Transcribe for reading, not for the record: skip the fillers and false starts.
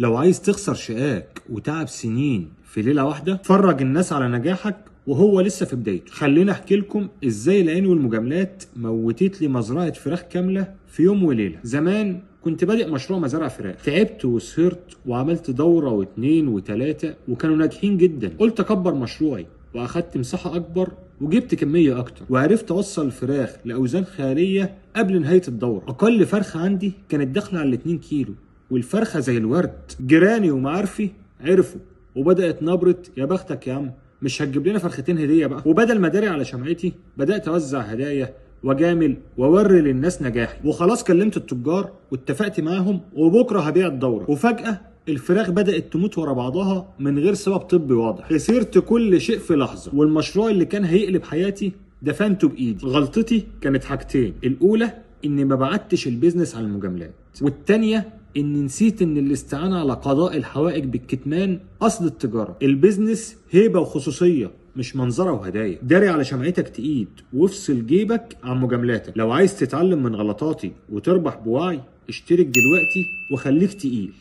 لو عايز تخسر شقاك وتعب سنين في ليلة واحدة، فرج الناس على نجاحك وهو لسه في بدايته. خليني احكي لكم ازاي العين والمجاملات موتت لي مزرعة فراخ كاملة في يوم وليلة. زمان كنت بادئ مشروع مزارع فراخ، تعبت وسهرت وعملت دورة واتنين وتلاتة وكانوا ناجحين جدا. قلت اكبر مشروعي واخدت مساحة اكبر وجبت كمية اكتر، وعرفت اوصل الفراخ لاوزان خيالية قبل نهاية الدورة. اقل فرخة عندي كانت داخلة على 2 كيلو، والفرخة زي الورد. جيراني ومعارفي عرفوا وبدأت نبرة يا بختك يا عم، مش هتجيب لنا فرختين هدية بقى؟ وبدل ما داري على شمعتي بدأت أوزع هدايا وجامل ووري للناس نجاحي. وخلاص كلمت التجار واتفقت معاهم وبكرة هبيع الدورة. وفجأة الفراخ بدأت تموت ورا بعضها من غير سبب طبي واضح. خسرت كل شيء في لحظة، والمشروع اللي كان هيقلب حياتي دفنته بإيدي. غلطتي كانت حاجتين: الأولى إني ما بعتش البيزنس على المجاملات، والتانية إني نسيت إن الاستعانة على قضاء الحوائج بالكتمان أصل التجارة. البيزنس هيبة وخصوصية، مش منظرة وهدايا. داري على شمعتك تقيد وافصل جيبك عن مجاملاتك. لو عايز تتعلم من غلطاتي وتربح بوعي، اشترك دلوقتي وخليك تقيل.